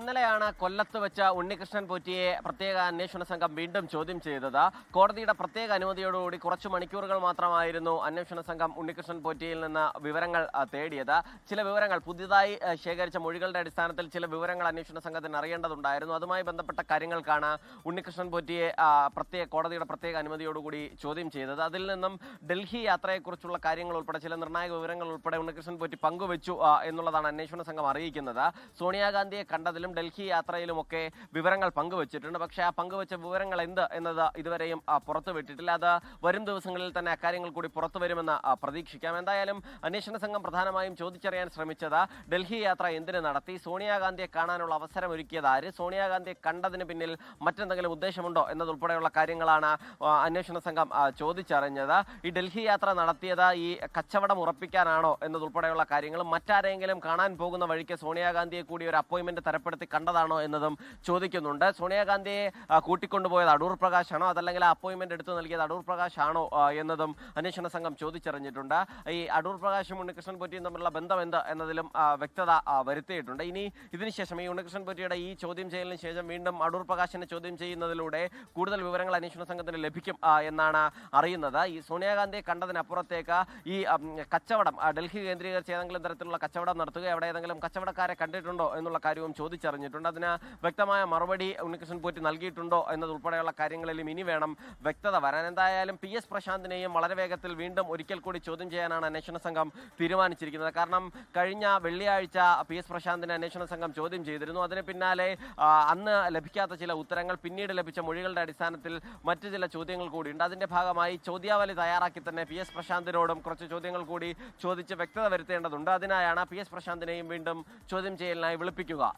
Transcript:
ഇന്നലെയാണ് കൊല്ലത്ത് വെച്ച് ഉണ്ണികൃഷ്ണൻ പോറ്റിയെ പ്രത്യേക അന്വേഷണ സംഘം വീണ്ടും ചോദ്യം ചെയ്തത്. കോടതിയുടെ പ്രത്യേക അനുമതിയോടുകൂടി കുറച്ച് മണിക്കൂറുകൾ മാത്രമായിരുന്നു അന്വേഷണ സംഘം ഉണ്ണികൃഷ്ണൻ പോറ്റിയിൽ നിന്ന് വിവരങ്ങൾ തേടിയത്. ചില വിവരങ്ങൾ പുതിയതായി ശേഖരിച്ച മൊഴികളുടെ അടിസ്ഥാനത്തിൽ ചില വിവരങ്ങൾ അന്വേഷണ സംഘത്തിന് അറിയേണ്ടതുണ്ടായിരുന്നു. അതുമായി ബന്ധപ്പെട്ട കാര്യങ്ങൾക്കാണ് ഉണ്ണികൃഷ്ണൻ പോറ്റിയെ കോടതിയുടെ പ്രത്യേക അനുമതിയോടുകൂടി ചോദ്യം ചെയ്തത്. അതിൽ നിന്നും ഡൽഹി യാത്രയെക്കുറിച്ചുള്ള കാര്യങ്ങൾ ഉൾപ്പെടെ ചില നിർണായക വിവരങ്ങൾ ഉൾപ്പെടെ ഉണ്ണികൃഷ്ണൻ പോറ്റി പങ്കുവച്ചു എന്നുള്ളതാണ് അന്വേഷണ സംഘം അറിയിക്കുന്നത്. സോണിയാഗാന്ധിയെ കണ്ടതിലും ഡൽഹി യാത്രയിലുമൊക്കെ വിവരങ്ങൾ പങ്കുവച്ചിട്ടുണ്ട്. പക്ഷേ ആ പങ്കുവച്ച വിവരങ്ങൾ എന്ത് എന്നത് ഇതുവരെയും പുറത്തുവിട്ടിട്ടില്ല. അത് വരും ദിവസങ്ങളിൽ തന്നെ അക്കാര്യങ്ങൾ കൂടി പുറത്തു വരുമെന്ന് പ്രതീക്ഷിക്കാം. എന്തായാലും അന്വേഷണ സംഘം പ്രധാനമായും ചോദിച്ചറിയാൻ ശ്രമിച്ചത് ഡൽഹി യാത്ര എന്തിനു നടത്തി, സോണിയാഗാന്ധിയെ കാണാനുള്ള അവസരം ഒരുക്കിയത് ആര്, സോണിയാഗാന്ധിയെ കണ്ടതിന് പിന്നിൽ മറ്റെന്തെങ്കിലും ഉദ്ദേശമുണ്ടോ എന്നതുൾപ്പെടെയുള്ള കാര്യങ്ങളാണ് അന്വേഷണ സംഘം ചോദിച്ചറിഞ്ഞത്. ഈ ഡൽഹി യാത്ര നടത്തിയത് ഈ കച്ചവടം ഉറപ്പിക്കാനാണോ എന്നതുൾപ്പെടെയുള്ള കാര്യങ്ങളും മറ്റാരെങ്കിലും കാണാൻ പോകുന്ന വഴിക്ക് സോണിയാഗാന്ധിയെ കൂടി ഒരു അപ്പോയിന്റ്മെന്റ് തരപ്പെടുത്തി കണ്ടതാണോ എന്നതും ചോദിക്കുന്നുണ്ട്. സോണിയാഗാന്ധിയെ കൂട്ടിക്കൊണ്ടുപോയത് അടൂർ പ്രകാശ് ആണോ, അതല്ലെങ്കിൽ ആ അപ്പോയിന്റ്മെന്റ് എടുത്തു നൽകിയത് അടൂർ പ്രകാശ് ആണോ എന്നതും അന്വേഷണ സംഘം ചോദിച്ചറിഞ്ഞിട്ടുണ്ട്. ഈ അടൂർ പ്രകാശും ഉണ്ണികൃഷ്ണൻ പോറ്റിയും തമ്മിലുള്ള ബന്ധം എന്ത് എന്നതിലും വ്യക്തത വരുത്തിയിട്ടുണ്ട്. ഇനി ഇതിനുശേഷം ഈ ഉണ്ണികൃഷ്ണൻ പോറ്റിയുടെ ഈ ചോദ്യം ചെയ്യലിന് ശേഷം വീണ്ടും അടൂർ പ്രകാശിനെ ചോദ്യം ചെയ്യുന്നതിലൂടെ കൂടുതൽ വിവരങ്ങൾ അന്വേഷണ സംഘത്തിന് ലഭിക്കും എന്നാണ് അറിയുന്നത്. ഈ സോണിയാഗാന്ധിയെ കണ്ടതിനപ്പുറത്തേക്ക് ഈ കച്ചവടം ഡൽഹി കേന്ദ്രീകരിച്ച് ഏതെങ്കിലും തരത്തിലുള്ള കച്ചവടം നടത്തുക, അവിടെ ഏതെങ്കിലും കച്ചവടക്കാരെ കണ്ടിട്ടുണ്ടോ എന്നുള്ള കാര്യവും ചോദിച്ചറിഞ്ഞിട്ടുണ്ട്. അതിന് വ്യക്തമായ മറുപടി ഉണ്ണികൃഷ്ണൻ പോറ്റി നൽകിയിട്ടുണ്ടോ എന്നതുൾപ്പെടെയുള്ള കാര്യങ്ങളിലും ഇനി വേണം വ്യക്തത വരാൻ. എന്തായാലും PS പ്രശാന്തിനെയും വളരെ വേഗത്തിൽ വീണ്ടും ഒരിക്കൽ കൂടി ചോദ്യം ചെയ്യാനാണ് അന്വേഷണ സംഘം തീരുമാനിച്ചിരിക്കുന്നത്. കാരണം കഴിഞ്ഞ വെള്ളിയാഴ്ച PS പ്രശാന്തിനെ അന്വേഷണ സംഘം ചോദ്യം ചെയ്തിരുന്നു. അതിന് പിന്നാലെ അന്ന് ലഭിക്കാത്ത ചില ഉത്തരങ്ങൾ പിന്നീട് ലഭിച്ച മൊഴികളുടെ അടിസ്ഥാനത്തിൽ മറ്റു ചില ചോദ്യങ്ങൾ കൂടിയുണ്ട്. അതിന്റെ ഭാഗമായി ചോദ്യാവലി തയ്യാറാക്കി തന്നെ PS പ്രശാന്തിനോടും കുറച്ച് ചോദ്യങ്ങൾ കൂടി ചോദിച്ച് വ്യക്തത വരുത്തേണ്ടതുണ്ട്. അതിനായാണ് PS പ്രശാന്തിനെയും വീണ്ടും ചോദ്യം ചെയ്യലിനായി വിളിപ്പിക്കുക.